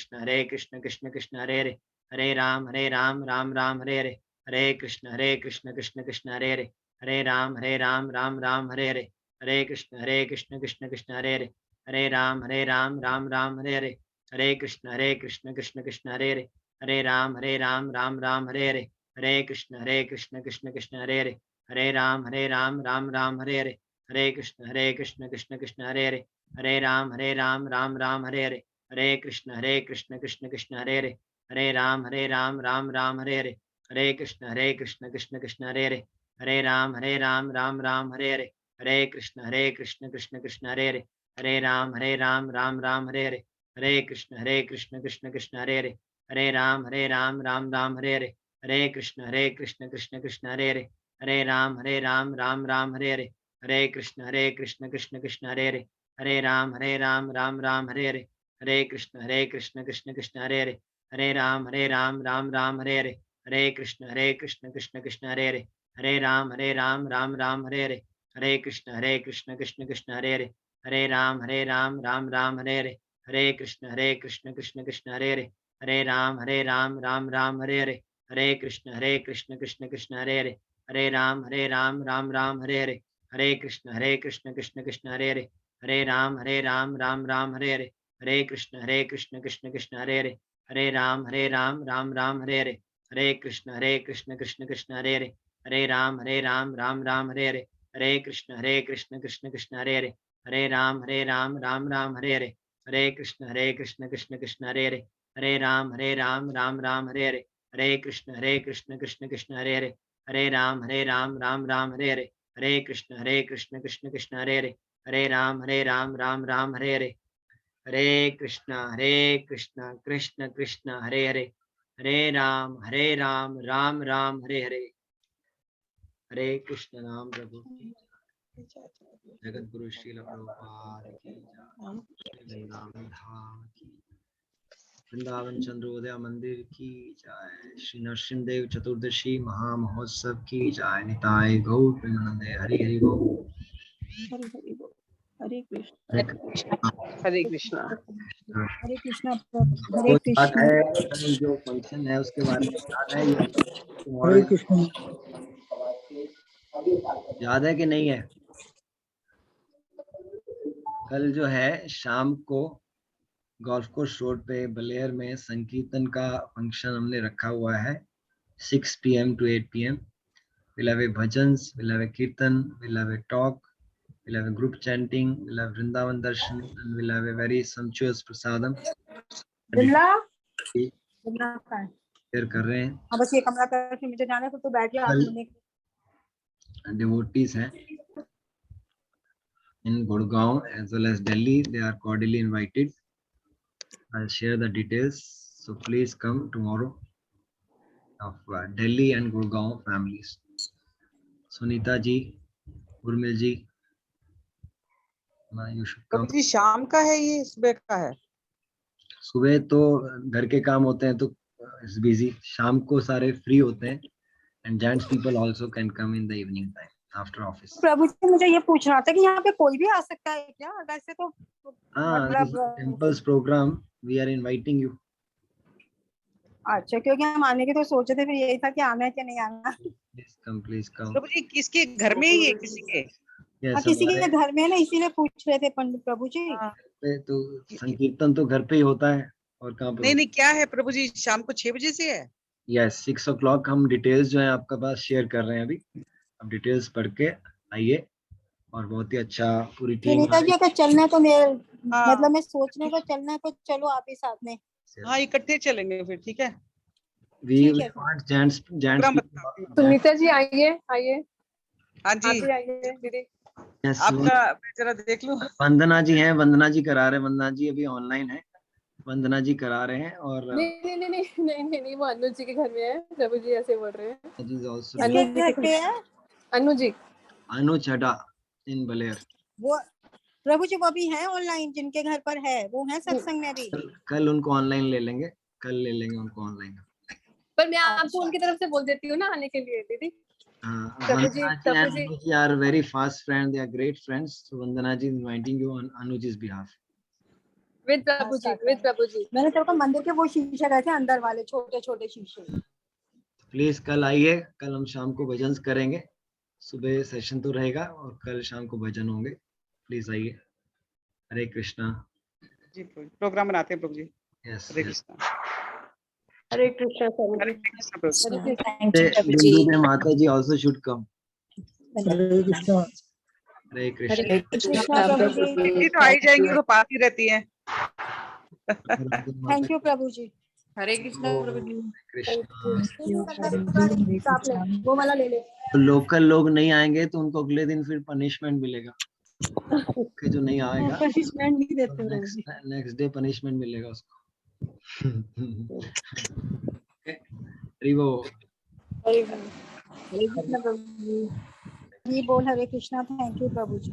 हरे कृष्ण कृष्ण कृष्ण हरे हरे, हरे राम राम हरे हरे, हरे कृष्ण कृष्ण कृष्ण हरे हरे, हरे राम राम हरे हरे, हरे कृष्ण कृष्ण कृष्ण हरे हरे, हरे राम राम हरे हरे, हरे कृष्ण कृष्ण कृष्ण हरे हरे, हरे राम राम हरे हरे, हरे कृष्ण कृष्ण कृष्ण हरे हरे, हरे राम राम हरे हरे, हरे कृष्ण कृष्ण कृष्ण हरे हरे, हरे राम राम हरे हरे, हरे कृष्ण कृष्ण कृष्ण हरे हरे, हरे राम राम हरे हरे, हरे कृष्ण कृष्ण कृष्ण हरे हरे, हरे राम राम हरे हरे, हरे कृष्ण कृष्ण कृष्ण हरे हरे, हरे राम राम हरे हरे, हरे कृष्ण कृष्ण कृष्ण हरे हरे, हरे राम राम हरे हरे, हरे कृष्ण कृष्ण कृष्ण हरे हरे, हरे राम राम हरे हरे, हरे कृष्ण कृष्ण कृष्ण हरे हरे, हरे राम राम हरे हरे, हरे कृष्ण कृष्ण कृष्ण हरे हरे, हरे राम राम हरे हरे, हरे कृष्ण कृष्ण कृष्ण हरे हरे, हरे राम राम हरे हरे, हरे कृष्ण कृष्ण कृष्ण हरे हरे, हरे राम राम हरे हरे, हरे कृष्ण कृष्ण कृष्ण हरे हरे, हरे राम राम हरे हरे, हरे कृष्ण कृष्ण कृष्ण हरे हरे, हरे राम राम हरे हरे, हरे कृष्ण कृष्ण कृष्ण हरे हरे, हरे राम राम हरे हरे, हरे कृष्ण कृष्ण कृष्ण हरे हरे, हरे राम राम हरे हरे, हरे कृष्ण कृष्ण कृष्ण हरे हरे, हरे राम राम हरे हरे, हरे कृष्ण कृष्ण कृष्ण हरे हरे, हरे राम राम हरे हरे, हरे कृष्ण कृष्ण कृष्ण हरे हरे, हरे राम राम हरे हरे, हरे कृष्ण कृष्ण कृष्ण हरे हरे, हरे राम राम हरे हरे, हरे कृष्ण कृष्ण कृष्ण हरे हरे, हरे राम राम हरे हरे, हरे कृष्ण कृष्ण कृष्ण हरे हरे, हरे राम राम हरे हरे, हरे कृष्ण नाम प्रभु की जगत गुरु श्रील प्रभुपाद की जय, वृंदावन धाम की, वृंदावन चंद्रोदय मंदिर की जय, श्री नरसिंहदेव चतुर्दशी महामहोत्सव की जय, निताय गौर प्रेमानंदे, हरि हरि बोल, हरे हरि बोल, हरे कृष्ण हरे कृष्ण। Hare Krishna. हरे कृष्णा प्रभु, हरे आपको याद कृष्णा। है कल जो फंक्शन है उसके बारे में याद है, ये हरे टुमारो कृष्ण। याद है कि नहीं है? कल जो है शाम को गोल्फ कोर्स रोड पे बलेयर में संकीर्तन का फंक्शन हमने रखा हुआ है, 6 PM to 8 PM. We'll have a bhajans, we'll have a kirtan, we'll have a talk, we'll have a group chanting, we'll have Vrindavan darshan, and we'll have a very sumptuous prasadam. बिल्ला share बिल्ला का है। कर रहे हैं। हाँ बस ये कमरा कर, फिर मुझे जाना है, फिर तो बैठ गया कल आपने। devotees हैं in Gurgaon as well as Delhi. They are cordially invited. I'll share the details. So please come tomorrow of Delhi and Gurgaon families. Sunita ji, Urmil ji, you should come. प्रभु जी शाम का है ये सुबह का है? सुबह तो घर के काम होते हैं तो इट्स बिजी, शाम को सारे फ्री होते हैं, and gents people also can come in the evening time after office. प्रभु जी मुझे ये पूछना था कि यहाँ पे कोई भी आ सकता है क्या? वैसे तो This temple's program we are inviting you. अच्छा, क्योंकि हम आने की तो सोचे थे, फिर यही था कि आना है कि नहीं आना। Please come. प्रभु जी किसके घर में ही है? किसी के? Yes, किसी के हमारे घर में है ना, इसीलिए पूछ रहे थे पंडित प्रभु जी। पे तो संकीर्तन तो घर पे ही होता है, और कहाँ पे? नहीं क्या है प्रभु जी, शाम को 6 बजे से है? यस, 6 o'clock हम डिटेल्स जो है आपका पास शेयर कर रहे हैं अभी, अब डिटेल्स पढ़ के आइए, और बहुत ही अच्छा पूरी टीम। सुनीता जी अगर चलना है तो मेरे मतलब मैं सोच रही हूँ चलना है तो चलो आप ही साथ में। हाँ इकट्ठे चलेंगे फिर, ठीक है। We want gents Sunita ji आइए आइए। हाँ जी आप ही आइए दीदी। आपका मैं जरा देख लूं। वंदना जी हैं, वंदना जी करा रहे हैं, वंदना जी अभी ऑनलाइन है, वंदना जी करा रहे हैं और नहीं वो अनुज जी के घर में है। प्रभु जी ऐसे बोल रहे हैं। that is also किसके घर पे है? अनु जी। अनु चड्डा इन बलेर। वो प्रभु जी वो भी हैं ऑनलाइन, जिनके घर पर है वो हैं सत्संग में भी। कल उनको ऑनलाइन ले लेंगे, कल ले लेंगे उनको ऑनलाइन। पर मैं आपको उनकी तरफ से बोल देती हूँ ना आने के लिए दीदी। Vandana ji and Anu ji are very fast friends. They are great friends. So Vandana ji is inviting you on Anuji's behalf. With प्रभु जी। मैंने तेरे को मंदिर के वो शीशे रहे थे अंदर वाले, छोटे छोटे शीशे। प्लीज कल आइए, कल हम शाम को भजन करेंगे। सुबह सेशन तो रहेगा और कल शाम को भजन होंगे। प्लीज आइए। हरे कृष्णा जी। प्रोग्राम बनाते हैं प्रभु जी। यस हरे कृष्णा। हरे कृष्णा हरे कृष्णा प्रभु जी। बिंदु में माता जी also should come. हरे कृष्णा। हरे कृष्णा। दीदी तो आई जाएंगी, वो पास ही रहती हैं। थैंक यू प्रभु जी। हरे कृष्णा प्रभु जी। कृष्णा। वो वाला ले ले। लोकल लोग नहीं आएंगे तो उनको अगले दिन फिर पनिशमेंट मिलेगा। कि जो नहीं आएगा पनिशमेंट नहीं देते प्रभु जी। नेक्स्ट डे पनिशमेंट मिलेगा उसको। रिवो जी बोल हरे कृष्णा। थैंक यू प्रभु जी।